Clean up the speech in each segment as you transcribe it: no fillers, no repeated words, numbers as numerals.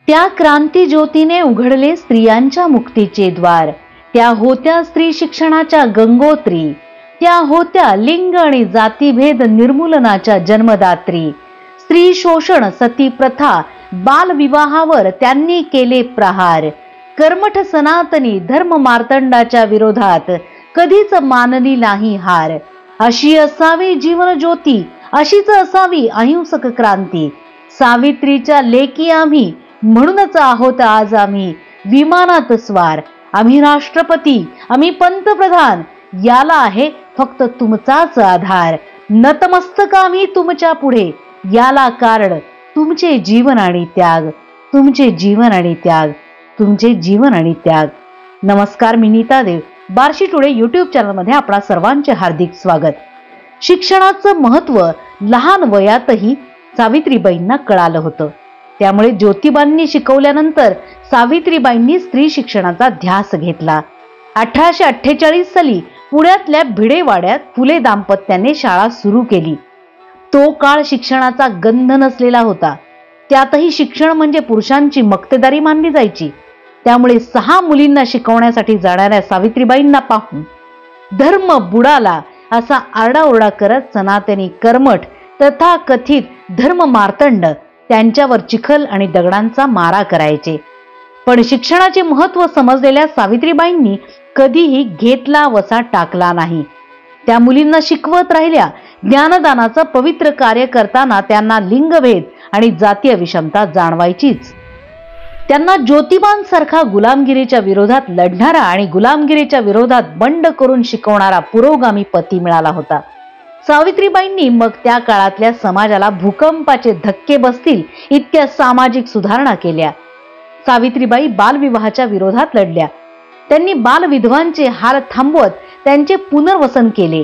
त्या क्रांती ज्योतीने उघडले स्त्रियांच्या मुक्तीचे द्वार। त्या होत्या स्त्री शिक्षणाच्या गंगोत्री, त्या होत्या लिंग आणि जातीभेद निर्मूलनाच्या जन्मदात्री। स्त्री शोषण, सती प्रथा, बालविवाहावर त्यांनी केले प्रहार। कर्मठ सनातनी धर्म मार्तंडाच्या विरोधात कधीच मानली नाही हार। अशी असावी जीवन ज्योती, अशीच असावी अहिंसक क्रांती। सावित्रीच्या लेकी आम्ही, म्हणूनच आहोत आज आम्ही विमानात स्वार। आम्ही राष्ट्रपती, आम्ही पंतप्रधान, याला आहे फक्त तुमचाच आधार। नतमस्तक आम्ही तुमच्या पुढे, याला कारण तुमचे जीवन आणि त्याग, तुमचे जीवन आणि त्याग, तुमचे जीवन आणि त्याग। नमस्कार, मी नीता देव, बार्शी टुडे यूट्यूब चॅनलमध्ये आपणा सर्वांचे हार्दिक स्वागत। शिक्षणाचं महत्त्व लहान वयातही सावित्रीबाईंना कळालं होतं। त्यामुळे ज्योतिबांनी शिकवल्यानंतर सावित्रीबाईंनी स्त्री शिक्षणाचा ध्यास घेतला। 1848 साली पुण्यातल्या भिडेवाड्यात फुले दाम्पत्याने शाळा सुरू केली। तो काळ शिक्षणाचा गंध नसलेला होता। त्यातही शिक्षण म्हणजे पुरुषांची मक्तेदारी मानली जायची। त्यामुळे 6 मुलींना शिकवण्यासाठी जाणाऱ्या सावित्रीबाईंना पाहून धर्म बुडाला असा आरडाओरडा करत सनातनी कर्मठ तथाकथित धर्म मार्तंड त्यांच्यावर चिखल आणि दगडांचा मारा करायचे। पण शिक्षणाचे महत्त्व समजलेल्या सावित्रीबाईंनी कधीही घेतला वसा टाकला नाही। त्या मुलींना शिकवत राहिल्या। ज्ञानदानाचं पवित्र कार्य करताना त्यांना लिंगभेद आणि जातीय विषमता जाणवायचीच। त्यांना ज्योतिबांसारखा गुलामगिरीच्या विरोधात लढणारा आणि गुलामगिरीच्या विरोधात बंड करून शिकवणारा पुरोगामी पती मिळाला होता। सावित्रीबाईंनी मग त्या काळातल्या समाजाला भूकंपाचे धक्के बसतील इतक्या सामाजिक सुधारणा केल्या। सावित्रीबाई बालविवाहाच्या विरोधात लढल्या। त्यांनी बालविधवांचे हाल थांबवत त्यांचे पुनर्वसन केले।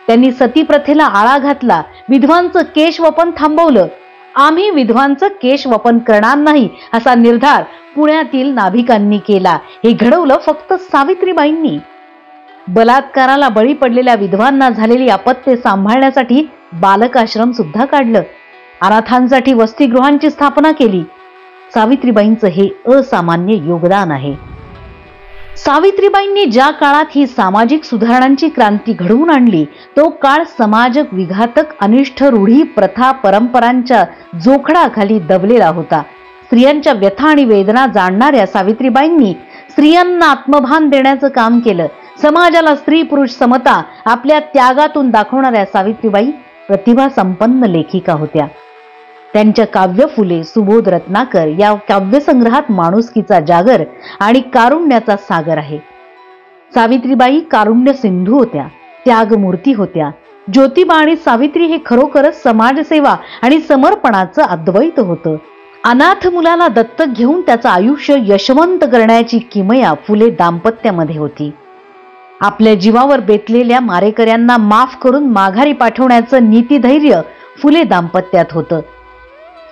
त्यांनी सती प्रथेला आळा घातला, विधवांचं केशवपन थांबवलं। आम्ही विधवांचं केशवपन करणार नाही असा निर्धार पुण्यातील नाभिकांनी केला। हे घडवलं फक्त सावित्रीबाईंनी। बलात्काराला बळी पडलेल्या विधवांना झालेली अपत्ये सांभाळण्यासाठी बालक आश्रम सुद्धा काढलं। अनाथांसाठी वसतिगृहांची स्थापना केली। सावित्रीबाईंचं हे असामान्य योगदान आहे। सावित्रीबाईंनी ज्या काळात ही सामाजिक सुधारणांची क्रांती घडवून आणली, तो काळ समाज विघातक अनिष्ठ रूढी प्रथा परंपरांच्या जोखडाखाली दबलेला होता। स्त्रियांच्या व्यथा आणि वेदना जाणणाऱ्या सावित्रीबाईंनी स्त्रियांना आत्मभान देण्याचं काम केलं। समाजाला स्त्री पुरुष समता आपल्या त्यागातून दाखवणाऱ्या सावित्रीबाई प्रतिभा संपन्न लेखिका होत्या। त्यांच्या काव्य फुले, सुबोध रत्नाकर या काव्यसंग्रहात माणुसकीचा जागर आणि कारुण्याचा सागर आहे। सावित्रीबाई कारुण्य सिंधू होत्या, त्यागमूर्ती होत्या। ज्योतिबा आणि सावित्री हे खरोखरच समाजसेवा आणि समर्पणाचं अद्वैत होतं। अनाथ मुलाला दत्तक घेऊन त्याचं आयुष्य यशवंत करण्याची किमया फुले दाम्पत्यामध्ये होती। आपल्या जीवावर बेतलेल्या मारेकऱ्यांना माफ करून माघारी पाठवण्याचं नीतिधैर्य फुले दाम्पत्यात होतं।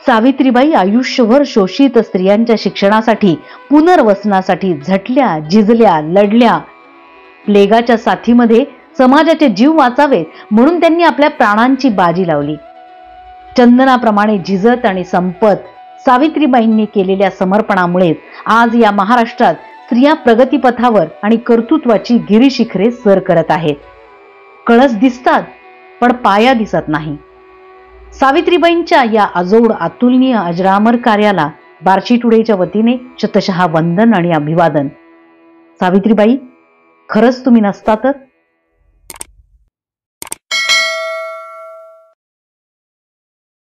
सावित्रीबाई आयुष्यभर शोषित स्त्रियांच्या शिक्षणासाठी, पुनर्वसनासाठी झटल्या, झिजल्या, लढल्या। प्लेगाच्या साथीमध्ये समाजाचे जीव वाचावेत म्हणून त्यांनी आपल्या प्राणांची बाजी लावली। चंदनाप्रमाणे झिजत आणि संपत सावित्रीबाईंनी केलेल्या समर्पणामुळे आज या महाराष्ट्रात स्त्रिया प्रगतीपथावर आणि कर्तृत्वाची गिरीशिखरे सर करत आहेत। कळस दिसतात पण पाया दिसत नाही। सावित्रीबाईंच्या या अजोड अतुलनीय अजरामर कार्याला बार्शी टुडेच्या वतीने शतशः वंदन आणि अभिवादन। सावित्रीबाई, खरंच तुम्ही नसता तर